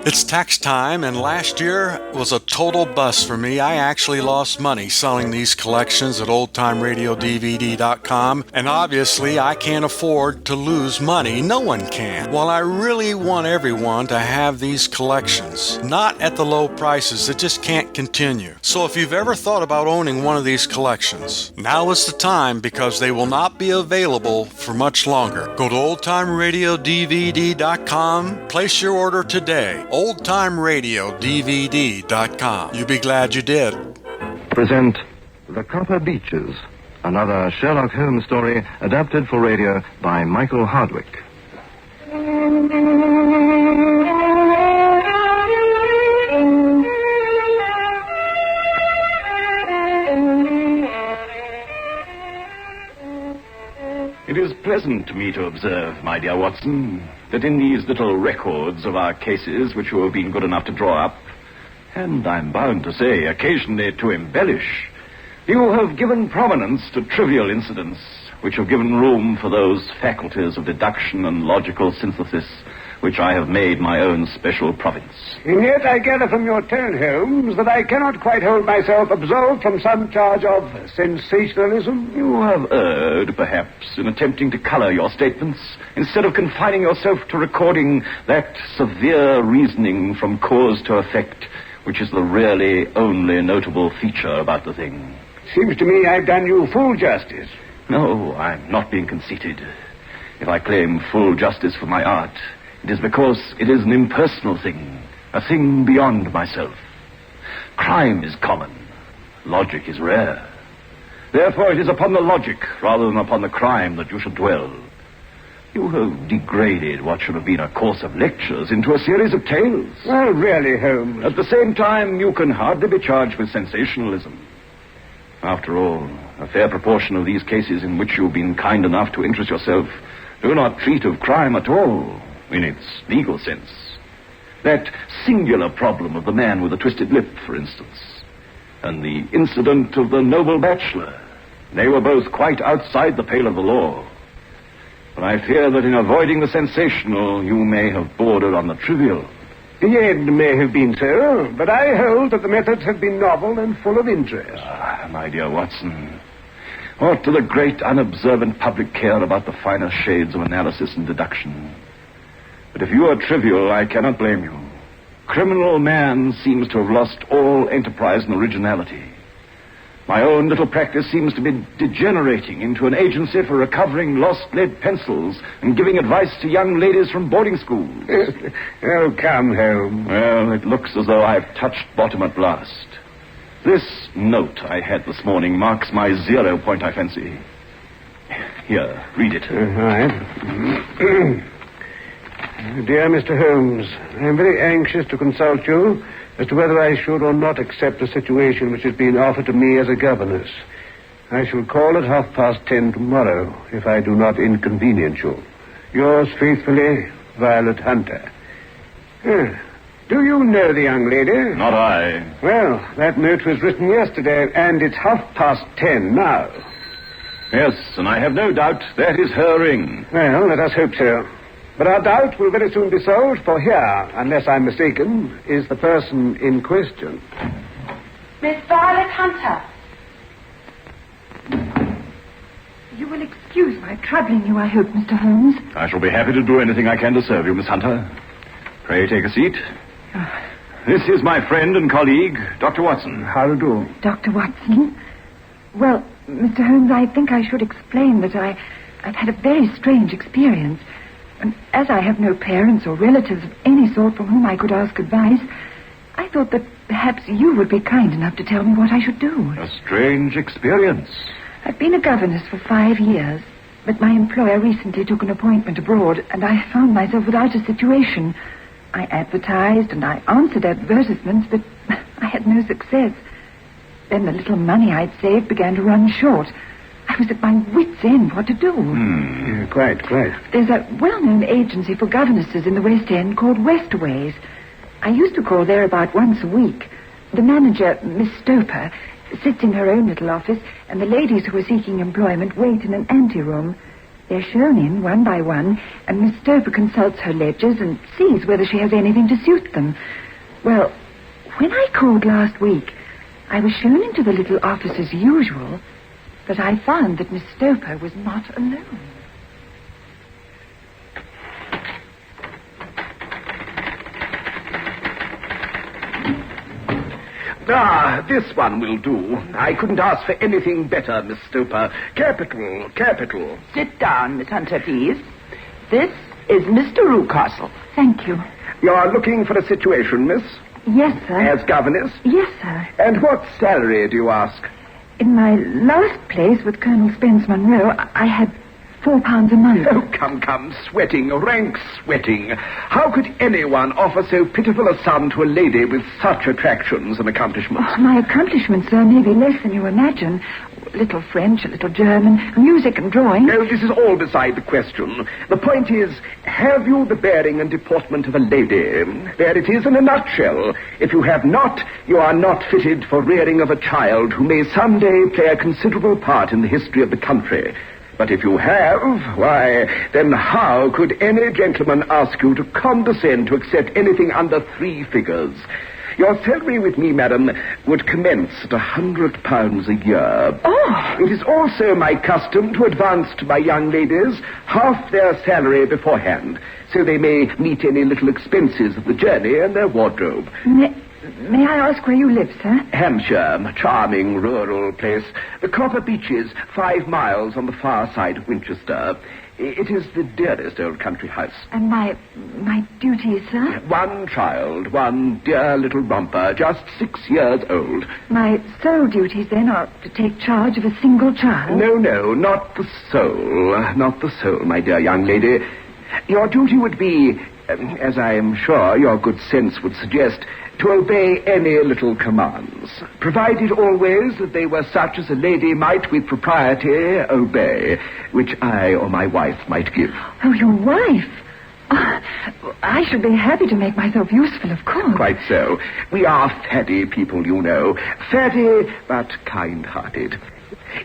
It's tax time, and last year was a total bust for me. I actually lost money selling these collections at oldtimeradiodvd.com, and obviously I can't afford to lose money. No one can. Well, I really want everyone to have these collections, not at the low prices. It just can't continue. So if you've ever thought about owning one of these collections, now is the time, because they will not be available for much longer. Go to oldtimeradiodvd.com, place your order today. oldtimeradiodvd.com. You'll be glad you did. Present The Copper Beeches, another Sherlock Holmes story adapted for radio by Michael Hardwick. It is pleasant to me to observe, my dear Watson, that in these little records of our cases which you have been good enough to draw up, and I'm bound to say occasionally to embellish, you have given prominence to trivial incidents which have given room for those faculties of deduction and logical synthesis which I have made my own special province. And yet I gather from your tone, Holmes, that I cannot quite hold myself absolved from some charge of sensationalism. You have erred, perhaps, in attempting to color your statements, instead of confining yourself to recording that severe reasoning from cause to effect, which is the really only notable feature about the thing. Seems to me I've done you full justice. No, I'm not being conceited. If I claim full justice for my art, it is because it is an impersonal thing, a thing beyond myself. Crime is common. Logic is rare. Therefore, it is upon the logic rather than upon the crime that you should dwell. You have degraded what should have been a course of lectures into a series of tales. Well, really, Holmes. At the same time, you can hardly be charged with sensationalism. After all, a fair proportion of these cases in which you've been kind enough to interest yourself do not treat of crime at all, in its legal sense. That singular problem of the man with the twisted lip, for instance, and the incident of the noble bachelor, they were both quite outside the pale of the law. But I fear that in avoiding the sensational, you may have bordered on the trivial. The end may have been so, but I hold that the methods have been novel and full of interest. Ah, my dear Watson, what do the great unobservant public care about the finer shades of analysis and deduction? But if you are trivial, I cannot blame you. Criminal man seems to have lost all enterprise and originality. My own little practice seems to be degenerating into an agency for recovering lost lead pencils and giving advice to young ladies from boarding schools. Oh, come, Holmes. Well, it looks as though I've touched bottom at last. This note I had this morning marks my 0 point, I fancy. Here, read it. All right. Dear Mr. Holmes, I am very anxious to consult you as to whether I should or not accept a situation which has been offered to me as a governess. I shall call at 10:30 tomorrow, if I do not inconvenience you. Yours faithfully, Violet Hunter. Do you know the young lady? Not I. Well, that note was written yesterday, and it's 10:30 now. Yes, and I have no doubt that is her ring. Well, let us hope so. But our doubt will very soon be solved, for here, unless I'm mistaken, is the person in question. Miss Violet Hunter. You will excuse my troubling you, I hope, Mr. Holmes. I shall be happy to do anything I can to serve you, Miss Hunter. Pray take a seat. This is my friend and colleague, Dr. Watson. How do you do? Dr. Watson? Well, Mr. Holmes, I think I should explain that I've had a very strange experience. And as I have no parents or relatives of any sort from whom I could ask advice, I thought that perhaps you would be kind enough to tell me what I should do. A strange experience. I've been a governess for 5 years, but my employer recently took an appointment abroad, and I found myself without a situation. I advertised and I answered advertisements, but I had no success. Then the little money I'd saved began to run short. I was at my wit's end what to do. Yeah, quite. There's a well-known agency for governesses in the West End called Westerways. I used to call there about once a week. The manager, Miss Stoper, sits in her own little office, and the ladies who are seeking employment wait in an anteroom. They're shown in one by one, and Miss Stoper consults her ledgers and sees whether she has anything to suit them. Well, when I called last week, I was shown into the little office as usual, but I found that Miss Stoper was not alone. Ah, this one will do. I couldn't ask for anything better, Miss Stoper. Capital, capital. Sit down, Miss Hunter, please. This is Mr. Rucastle. Thank you. You're looking for a situation, miss? Yes, sir. As governess? Yes, sir. And what salary, do you ask? In my last place with Colonel Spence Monroe, I had £4 a month. Oh, come, sweating, rank sweating. How could anyone offer so pitiful a sum to a lady with such attractions and accomplishments? Oh, my accomplishments, sir, may be less than you imagine. A little French, a little German, music and drawing. No, this is all beside the question. The point is, have you the bearing and deportment of a lady? There it is in a nutshell. If you have not, you are not fitted for rearing of a child who may someday play a considerable part in the history of the country. But if you have, why, then how could any gentleman ask you to condescend to accept anything under 3 figures? Your salary with me, madam, would commence at £100 a year. Oh! It is also my custom to advance to my young ladies half their salary beforehand, so they may meet any little expenses of the journey and their wardrobe. May I ask where you live, sir? Hampshire, a charming rural place. The Copper Beeches, 5 miles on the far side of Winchester. It is the dearest old country house. And my duties, sir? 1 child, 1 dear little romper, just 6 years old. My sole duties, then, are to take charge of a single child? No, not the soul, my dear young lady. Your duty would be, as I am sure your good sense would suggest, to obey any little commands, provided always that they were such as a lady might with propriety obey, which I or my wife might give. Oh, your wife? Oh, I should be happy to make myself useful, of course. Quite so. We are faddy people, you know. Faddy, but kind-hearted.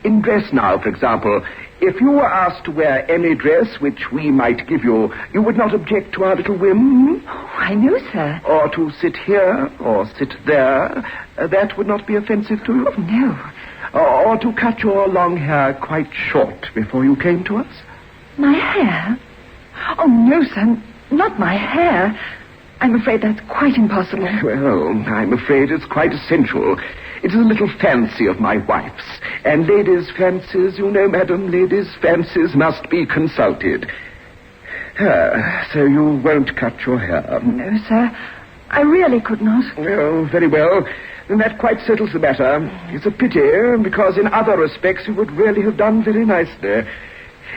In dress now, for example, if you were asked to wear any dress which we might give you, you would not object to our little whim? Oh, I know, sir. Or to sit here, or sit there, that would not be offensive to you? Oh, no. Or to cut your long hair quite short before you came to us? My hair? Oh, no, sir, not my hair. I'm afraid that's quite impossible. Well, I'm afraid it's quite essential. It is a little fancy of my wife's. And ladies' fancies, you know, madam, ladies' fancies must be consulted. So you won't cut your hair? No, sir. I really could not. Oh, very well. Then that quite settles the matter. It's a pity, because in other respects you would really have done very nicely.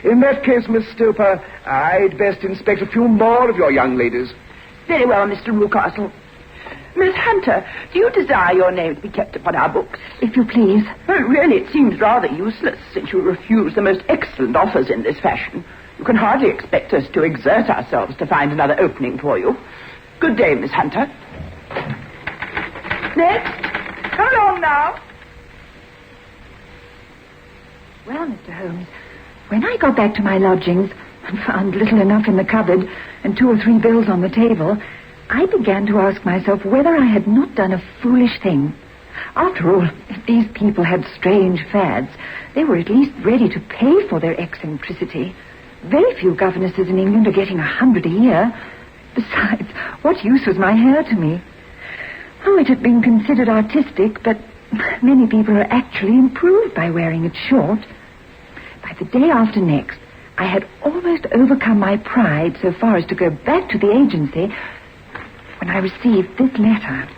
In that case, Miss Stoper, I'd best inspect a few more of your young ladies. Very well, Mr. Rucastle. Miss Hunter, do you desire your name to be kept upon our books? If you please. Oh, really, it seems rather useless, since you refuse the most excellent offers in this fashion. You can hardly expect us to exert ourselves to find another opening for you. Good day, Miss Hunter. Next. Come along now. Well, Mr. Holmes, when I got back to my lodgings and found little enough in the cupboard and 2 or 3 bills on the table, I began to ask myself whether I had not done a foolish thing. After all, if these people had strange fads, they were at least ready to pay for their eccentricity. Very few governesses in England are getting 100 a year. Besides, what use was my hair to me? Oh, it had been considered artistic, but many people are actually improved by wearing it short. By the day after next, I had almost overcome my pride so far as to go back to the agency when I received this letter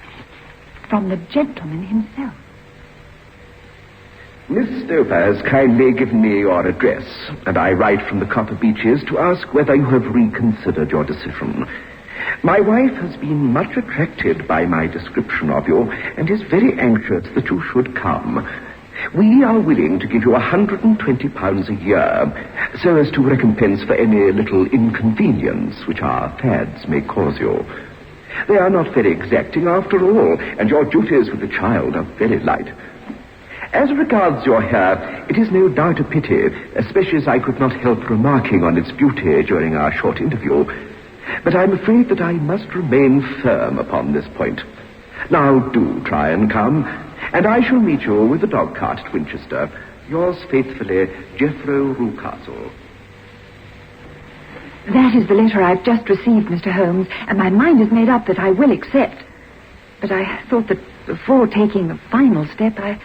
from the gentleman himself. Miss Stoper has kindly given me your address, and I write from the Copper Beeches to ask whether you have reconsidered your decision. My wife has been much attracted by my description of you, and is very anxious that you should come. We are willing to give you £120 a year, so as to recompense for any little inconvenience which our fads may cause you. They are not very exacting after all, and your duties with the child are very light. As regards your hair, it is no doubt a pity, especially as I could not help remarking on its beauty during our short interview. But I'm afraid that I must remain firm upon this point. Now do try and come, and I shall meet you with the dog cart at Winchester. Yours faithfully, Jethro Rucastle. That is the letter I've just received, Mr. Holmes, and my mind is made up that I will accept. But I thought that before taking the final step, I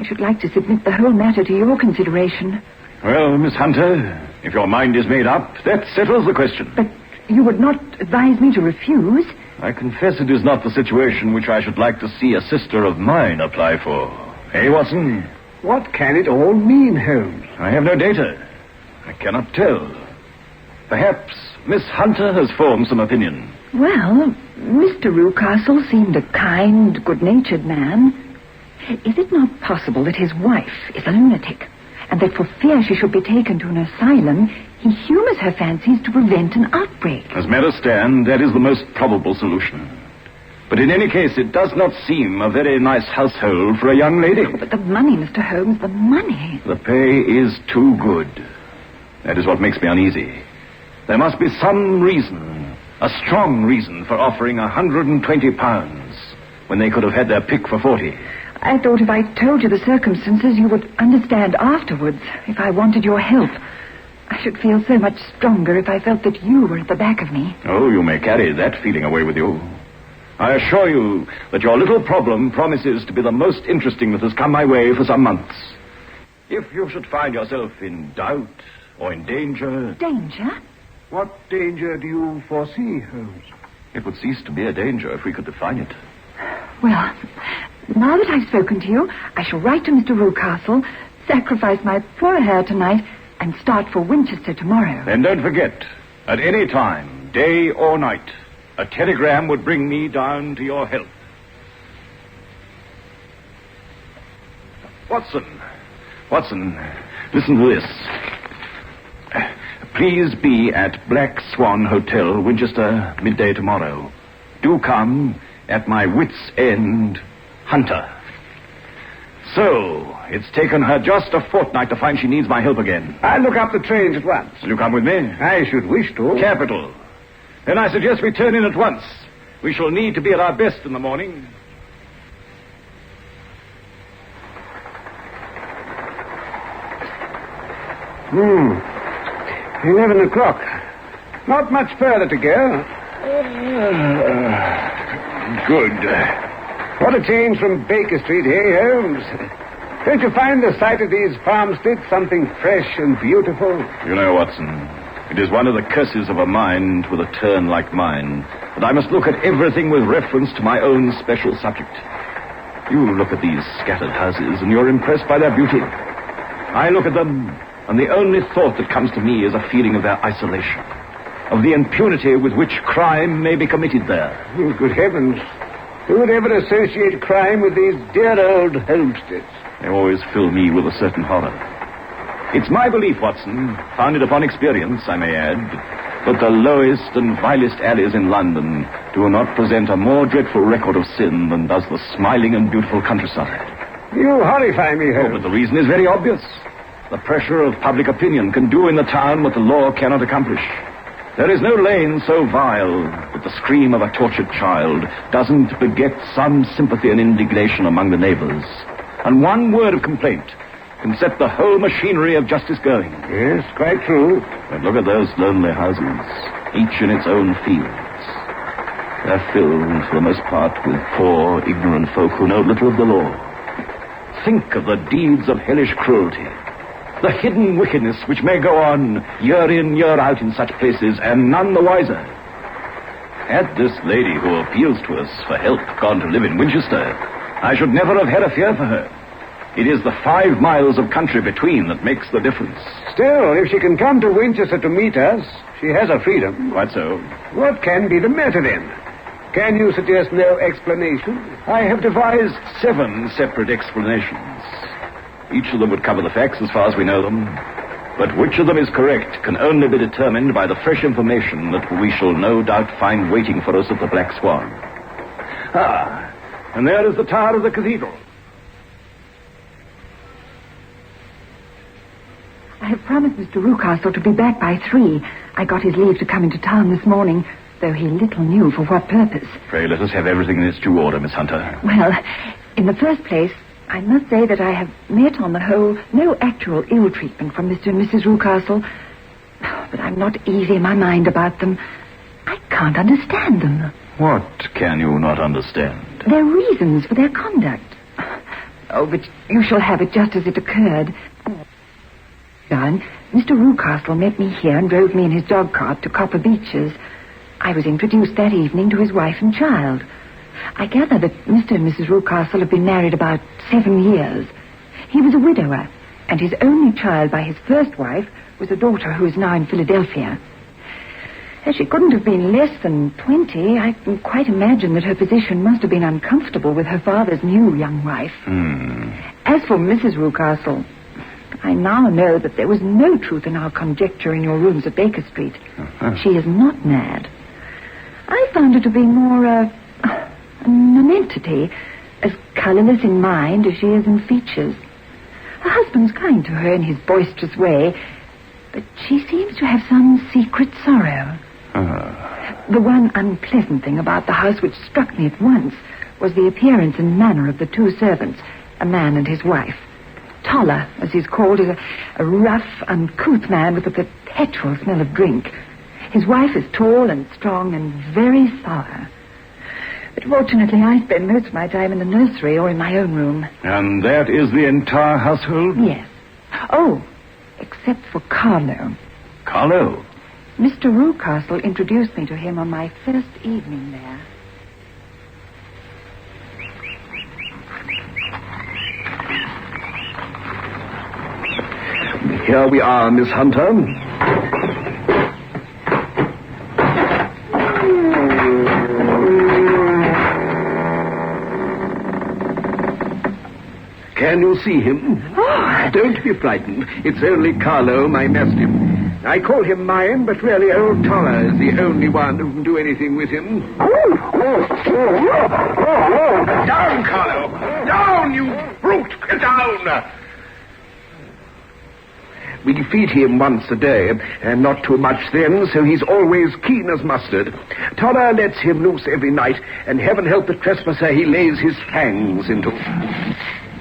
should like to submit the whole matter to your consideration. Well, Miss Hunter, if your mind is made up, that settles the question. But you would not advise me to refuse? I confess it is not the situation which I should like to see a sister of mine apply for. Eh, Watson? What can it all mean, Holmes? I have no data. I cannot tell. Perhaps Miss Hunter has formed some opinion. Well, Mr. Rucastle seemed a kind, good-natured man. Is it not possible that his wife is a lunatic, and that for fear she should be taken to an asylum, he humors her fancies to prevent an outbreak? As matters stand, that is the most probable solution. But in any case, it does not seem a very nice household for a young lady. But the money, Mr. Holmes, the money. The pay is too good. That is what makes me uneasy. There must be some reason, a strong reason, for offering £120 when they could have had their pick for 40. I thought if I told you the circumstances, you would understand afterwards if I wanted your help. I should feel so much stronger if I felt that you were at the back of me. Oh, you may carry that feeling away with you. I assure you that your little problem promises to be the most interesting that has come my way for some months. If you should find yourself in doubt or in danger... Danger? What danger do you foresee, Holmes? It would cease to be a danger if we could define it. Well, now that I've spoken to you, I shall write to Mr. Rucastle, sacrifice my poor hair tonight, and start for Winchester tomorrow. And don't forget, at any time, day or night, a telegram would bring me down to your help. Watson, listen to this. Please be at Black Swan Hotel, Winchester, midday tomorrow. Do come at my wit's end, Hunter. So, it's taken her just a fortnight to find she needs my help again. I'll look up the trains at once. Will you come with me? I should wish to. Capital. Then I suggest we turn in at once. We shall need to be at our best in the morning. 11 o'clock. Not much further to go. Good. What a change from Baker Street, eh, Holmes? Don't you find the sight of these farmsteads something fresh and beautiful? You know, Watson, it is one of the curses of a mind with a turn like mine that I must look at everything with reference to my own special subject. You look at these scattered houses and you're impressed by their beauty. I look at them, and the only thought that comes to me is a feeling of their isolation, of the impunity with which crime may be committed there. Oh, good heavens. Who would ever associate crime with these dear old homesteads? They always fill me with a certain horror. It's my belief, Watson, founded upon experience, I may add, that the lowest and vilest alleys in London do not present a more dreadful record of sin than does the smiling and beautiful countryside. You horrify me, Holmes. Oh, but the reason is very obvious. The pressure of public opinion can do in the town what the law cannot accomplish. There is no lane so vile that the scream of a tortured child doesn't beget some sympathy and indignation among the neighbors. And one word of complaint can set the whole machinery of justice going. Yes, quite true. But look at those lonely houses, each in its own fields. They're filled, for the most part, with poor, ignorant folk who know little of the law. Think of the deeds of hellish cruelty, the hidden wickedness which may go on year in, year out in such places, and none the wiser. Had this lady who appeals to us for help gone to live in Winchester, I should never have had a fear for her. It is the 5 miles of country between that makes the difference. Still, if she can come to Winchester to meet us, she has her freedom. Quite so. What can be the matter, then? Can you suggest no explanation? I have devised 7 separate explanations. Each of them would cover the facts as far as we know them. But which of them is correct can only be determined by the fresh information that we shall no doubt find waiting for us at the Black Swan. And there is the tower of the cathedral. I have promised Mr. Rucastle to be back by 3. I got his leave to come into town this morning, though he little knew for what purpose. Pray let us have everything in its due order, Miss Hunter. Well, in the first place, I must say that I have met, on the whole, no actual ill treatment from Mr. and Mrs. Rucastle. But I'm not easy in my mind about them. I can't understand them. What can you not understand? Their reasons for their conduct. Oh, but you shall have it just as it occurred. John, Mr. Rucastle met me here and drove me in his dog cart to Copper Beeches. I was introduced that evening to his wife and child. I gather that Mr. and Mrs. Rucastle have been married about 7 years. He was a widower, and his only child by his first wife was a daughter who is now in Philadelphia. As she couldn't have been less than 20, I can quite imagine that her position must have been uncomfortable with her father's new young wife. As for Mrs. Rucastle, I now know that there was no truth in our conjecture in your rooms at Baker Street. She is not mad. I found her to be more an entity, as colourless in mind as she is in features. Her husband's kind to her in his boisterous way, but she seems to have some secret sorrow. The one unpleasant thing about the house which struck me at once was the appearance and manner of the 2 servants, a man and his wife. Toller, as he's called, is a rough, uncouth man with a perpetual smell of drink. His wife is tall and strong and very sour. But fortunately, I spend most of my time in the nursery or in my own room. And that is the entire household? Yes. Oh, except for Carlo. Carlo? Mr. Rucastle introduced me to him on my first evening there. Here we are, Miss Hunter. Can you see him? Oh. Don't be frightened. It's only Carlo, my mastiff. I call him mine, but really old Toller is the only one who can do anything with him. Down, Carlo! Down, you brute! Get down! We feed him once a day, and not too much then, so he's always keen as mustard. Toller lets him loose every night, and heaven help the trespasser he lays his fangs into.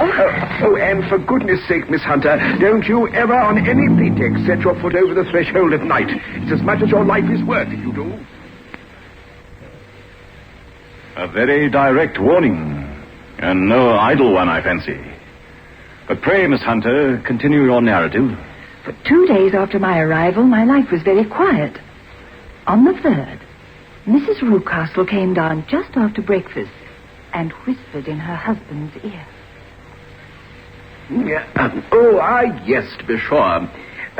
Oh, and for goodness sake, Miss Hunter, don't you ever on any pretext set your foot over the threshold at night. It's as much as your life is worth if you do. A very direct warning, and no idle one, I fancy. But pray, Miss Hunter, continue your narrative. For 2 days after my arrival, my life was very quiet. On the 3rd, Mrs. Rucastle came down just after breakfast and whispered in her husband's ear. Yes, to be sure.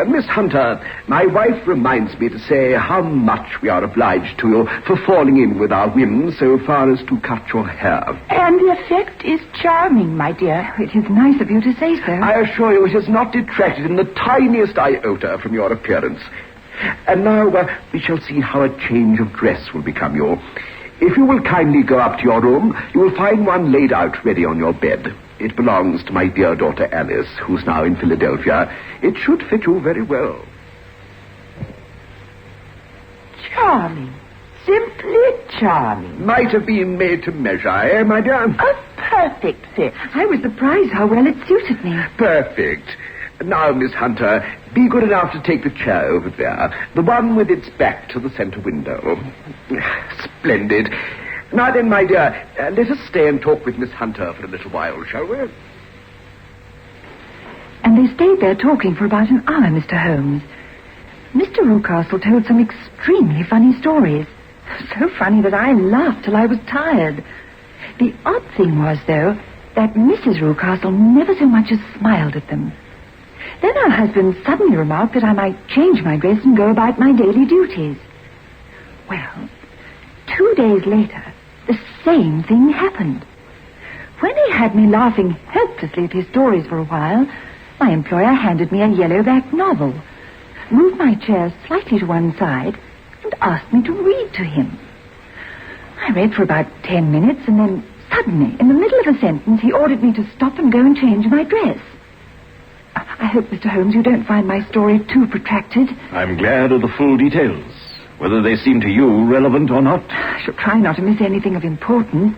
Miss Hunter, my wife reminds me to say how much we are obliged to you for falling in with our whims so far as to cut your hair. And the effect is charming, my dear. It is nice of you to say so. I assure you it has not detracted in the tiniest iota from your appearance. And now we shall see how a change of dress will become you. If you will kindly go up to your room, you will find one laid out ready on your bed. It belongs to my dear daughter Alice, who's now in Philadelphia. It should fit you very well. Charming. Simply charming. Might have been made to measure, eh, my dear? A perfect fit. I was surprised how well it suited me. Perfect. Now, Miss Hunter, be good enough to take the chair over there, the one with its back to the center window. Splendid. Now then, my dear, let us stay and talk with Miss Hunter for a little while, shall we? And they stayed there talking for about an hour, Mr. Holmes. Mr. Rucastle told some extremely funny stories. So funny that I laughed till I was tired. The odd thing was, though, that Mrs. Rucastle never so much as smiled at them. Then her husband suddenly remarked that I might change my dress and go about my daily duties. Well, 2 days later, the same thing happened. When he had me laughing helplessly at his stories for a while, my employer handed me a yellow-backed novel, moved my chair slightly to one side, and asked me to read to him. I read for about 10 minutes, and then suddenly, in the middle of a sentence, he ordered me to stop and go and change my dress. I hope, Mr. Holmes, you don't find my story too protracted. I'm glad of the full details, whether they seem to you relevant or not. I shall try not to miss anything of importance.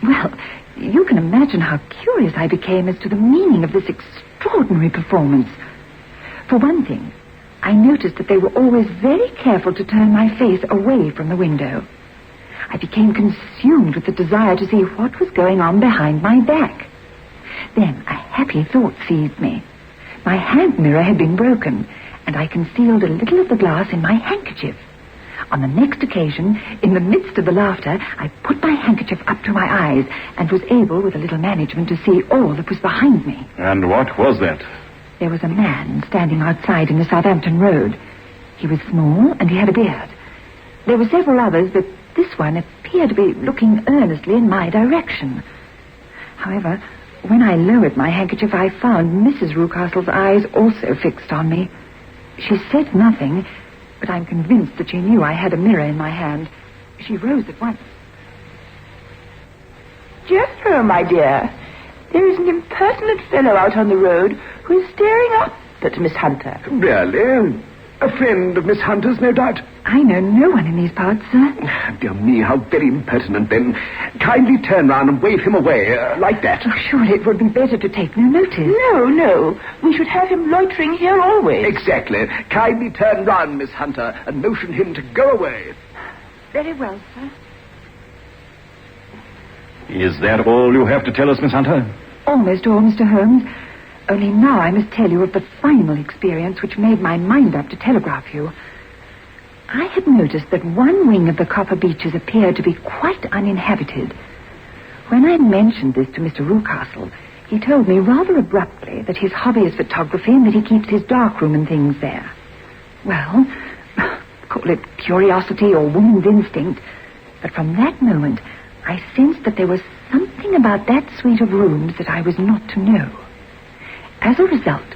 Well, you can imagine how curious I became as to the meaning of this extraordinary performance. For one thing, I noticed that they were always very careful to turn my face away from the window. I became consumed with the desire to see what was going on behind my back. Then a happy thought seized me. My hand mirror had been broken, and I concealed a little of the glass in my handkerchief. On the next occasion, in the midst of the laughter, I put my handkerchief up to my eyes and was able, with a little management, to see all that was behind me. And what was that? There was a man standing outside in the Southampton Road. He was small and he had a beard. There were several others, but this one appeared to be looking earnestly in my direction. However, when I lowered my handkerchief, I found Mrs. Rucastle's eyes also fixed on me. She said nothing, but I'm convinced that she knew I had a mirror in my hand. She rose at once. Jethro, my dear, there is an impertinent fellow out on the road who is staring up at Miss Hunter. Really? A friend of Miss Hunter's, no doubt. I know no one in these parts, sir. Dear me, how very impertinent, then. Kindly turn round and wave him away, like that. Oh, surely it would be better to take no notice. No. We should have him loitering here always. Exactly. Kindly turn round, Miss Hunter, and motion him to go away. Very well, sir. Is that all you have to tell us, Miss Hunter? Almost all, Mr. Holmes. Only now I must tell you of the final experience which made my mind up to telegraph you. I had noticed that one wing of the Copper Beeches appeared to be quite uninhabited. When I mentioned this to Mr. Rucastle, he told me rather abruptly that his hobby is photography and that he keeps his darkroom and things there. Well, call it curiosity or woman's instinct, but from that moment I sensed that there was something about that suite of rooms that I was not to know. As a result,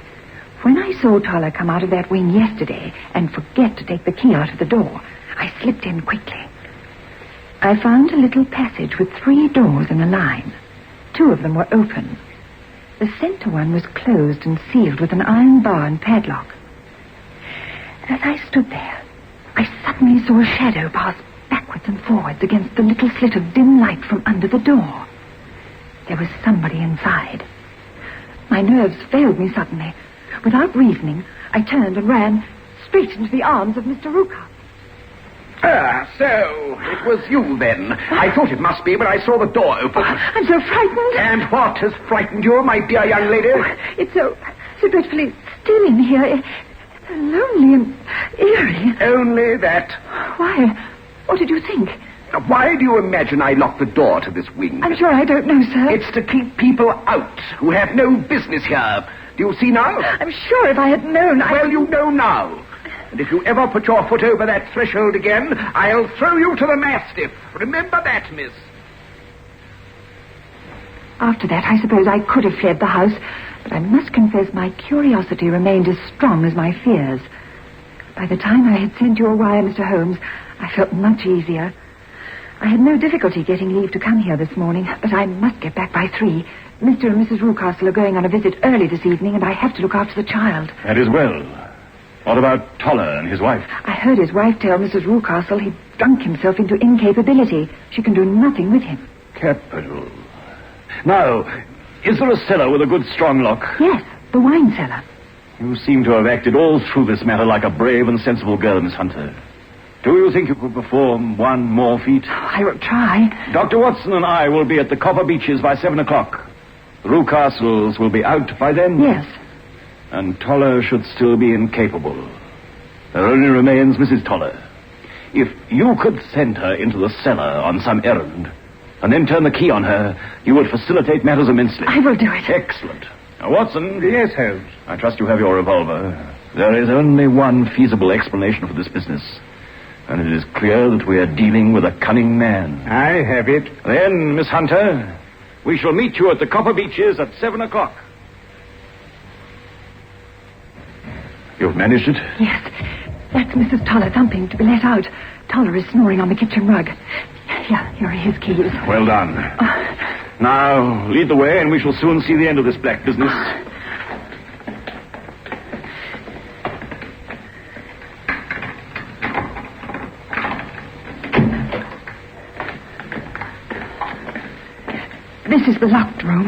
when I saw Toller come out of that wing yesterday and forget to take the key out of the door, I slipped in quickly. I found a little passage with 3 doors in a line. 2 of them were open. The center one was closed and sealed with an iron bar and padlock. As I stood there, I suddenly saw a shadow pass backwards and forwards against the little slit of dim light from under the door. There was somebody inside. My nerves failed me suddenly. Without reasoning, I turned and ran straight into the arms of Mr. Rucastle. Ah, so it was you then. I thought it must be when I saw the door open. I'm so frightened. And what has frightened you, my dear young lady? It's so dreadfully still in here. It's so lonely and eerie. Only that. Why? What did you think? Why do you imagine I locked the door to this wing? I'm sure I don't know, sir. It's to keep people out who have no business here. Do you see now? I'm sure if I had known, Well, you know now. And if you ever put your foot over that threshold again, I'll throw you to the mastiff. Remember that, miss. After that, I suppose I could have fled the house, but I must confess my curiosity remained as strong as my fears. By the time I had sent you a wire, Mr. Holmes, I felt much easier. I had no difficulty getting leave to come here this morning, but I must get back by 3. Mr. and Mrs. Rucastle are going on a visit early this evening, and I have to look after the child. That is well. What about Toller and his wife? I heard his wife tell Mrs. Rucastle he'd drunk himself into incapability. She can do nothing with him. Capital. Now, is there a cellar with a good strong lock? Yes, the wine cellar. You seem to have acted all through this matter like a brave and sensible girl, Miss Hunter. Do you think you could perform one more feat? I will try. Dr. Watson and I will be at the Copper Beeches by 7 o'clock. The Rucastles will be out by then? Yes. And Toller should still be incapable. There only remains Mrs. Toller. If you could send her into the cellar on some errand, and then turn the key on her, you would facilitate matters immensely. I will do it. Excellent. Now, Watson. Yes, Holmes. I trust you have your revolver. There is only one feasible explanation for this business, and it is clear that we are dealing with a cunning man. I have it. Then, Miss Hunter, we shall meet you at the Copper Beeches at 7 o'clock. You've managed it? Yes. That's Mrs. Toller thumping to be let out. Toller is snoring on the kitchen rug. Here are his keys. Well done. Now, lead the way, and we shall soon see the end of this black business. This is the locked room.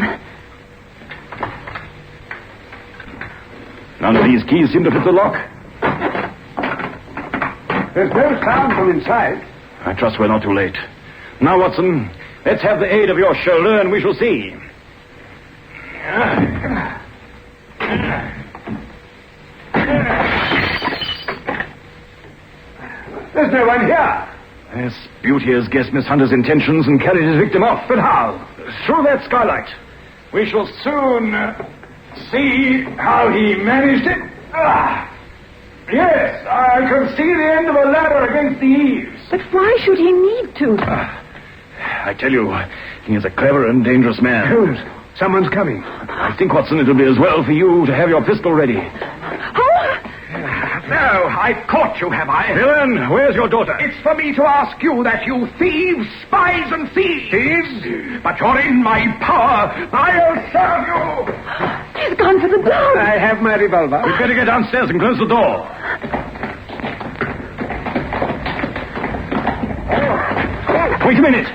None of these keys seem to fit the lock. There's no sound from inside. I trust we're not too late. Now, Watson, let's have the aid of your shoulder and we shall see. There's no one here. Yes, Beauty has guessed Miss Hunter's intentions and carried his victim off. But how? Through that skylight. We shall soon see how he managed it. Yes, I can see the end of a ladder against the eaves. But why should he need to? I tell you, he is a clever and dangerous man. Holmes, someone's coming. I think, Watson, it'll be as well for you to have your pistol ready. No, I've caught you, have I? Villain, where's your daughter? It's for me to ask you that, you thieves, spies and thieves. Thieves? But you're in my power. I'll serve you. He's gone for the dog. I have my revolver. We'd better get downstairs and close the door. Wait a minute.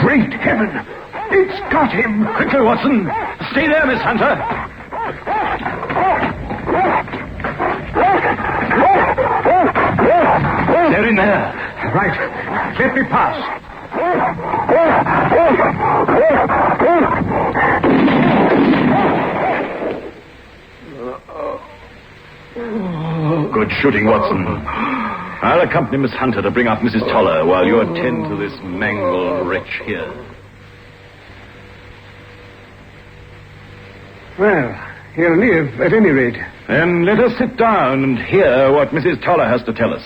Great heaven! It's got him! Quickly, Watson. Stay there, Miss Hunter. They're in there. Right. Let me pass. Good shooting, Watson. I'll accompany Miss Hunter to bring up Mrs. Toller while you attend to this mangled wretch here. Well, he'll live at any rate. Then let us sit down and hear what Mrs. Toller has to tell us.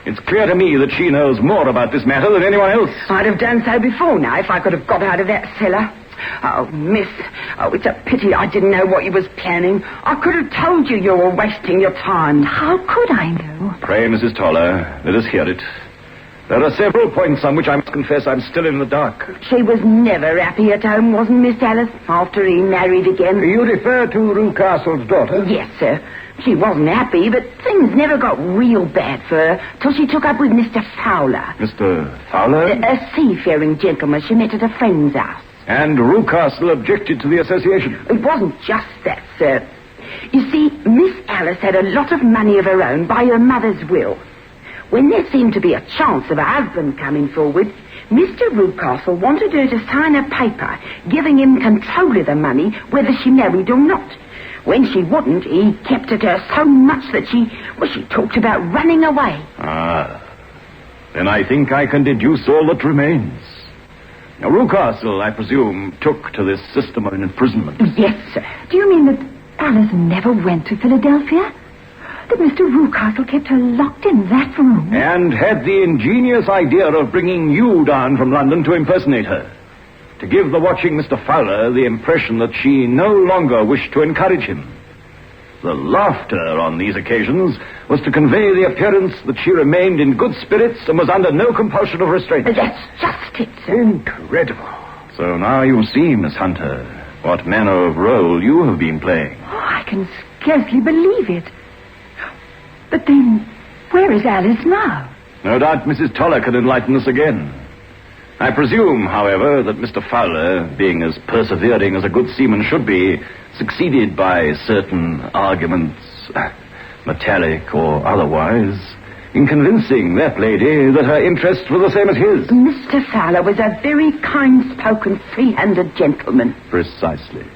It's clear to me that she knows more about this matter than anyone else. I'd have done so before now if I could have got out of that cellar. Oh, miss. Oh, it's a pity I didn't know what you was planning. I could have told you were wasting your time. How could I know? Pray, Mrs. Toller, let us hear it. There are several points on which I must confess I'm still in the dark. She was never happy at home, wasn't Miss Alice, after he married again? You refer to Rucastle's daughter? Yes, sir. She wasn't happy, but things never got real bad for her till she took up with Mr. Fowler. Mr. Fowler? A seafaring gentleman she met at a friend's house. And Rucastle objected to the association. It wasn't just that, sir. You see, Miss Alice had a lot of money of her own by her mother's will. When there seemed to be a chance of her husband coming forward, Mr. Rucastle wanted her to sign a paper giving him control of the money whether she married or not. When she wouldn't, he kept at her so much that she talked about running away. Then I think I can deduce all that remains. Now, Rucastle, I presume, took to this system of imprisonment. Yes, sir. Do you mean that Alice never went to Philadelphia? That Mr. Rucastle kept her locked in that room? And had the ingenious idea of bringing you down from London to impersonate her. To give the watching Mr. Fowler the impression that she no longer wished to encourage him. The laughter on these occasions was to convey the appearance that she remained in good spirits and was under no compulsion of restraint. That's just it, sir. Incredible. So now you see, Miss Hunter, what manner of role you have been playing. Oh, I can scarcely believe it. But then, where is Alice now? No doubt Mrs. Toller can enlighten us again. I presume, however, that Mr. Fowler, being as persevering as a good seaman should be, succeeded by certain arguments, metallic or otherwise, in convincing that lady that her interests were the same as his. Mr. Fowler was a very kind-spoken, free-handed gentleman. Precisely.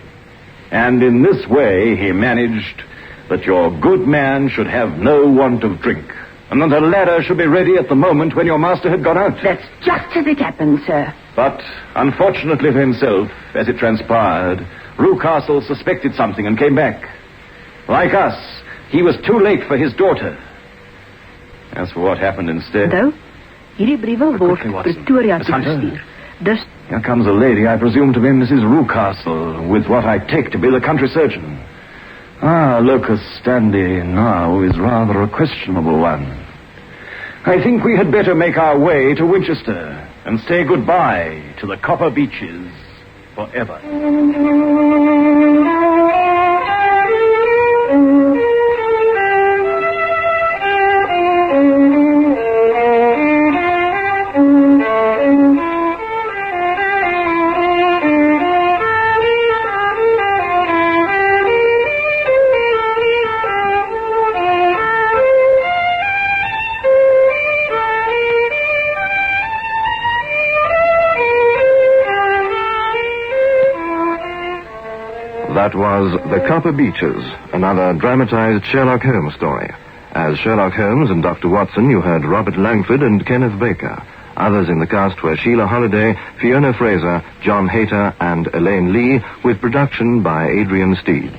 And in this way he managed that your good man should have no want of drink, and that a ladder should be ready at the moment when your master had gone out. That's just as it happened, sir. But, unfortunately for himself, as it transpired, Rucastle suspected something and came back. Like us, he was too late for his daughter. As for what happened instead... Hierdie briewe word Pretoria toegestuur. Dus here comes a lady I presume to be Mrs. Rucastle, with what I take to be the country surgeon. Locus standi now is rather a questionable one. I think we had better make our way to Winchester and say goodbye to the copper beaches forever. That was The Copper Beeches, another dramatized Sherlock Holmes story. As Sherlock Holmes and Dr. Watson, you heard Robert Langford and Kenneth Baker. Others in the cast were Sheila Holliday, Fiona Fraser, John Hayter, and Elaine Lee, with production by Adrian Steed.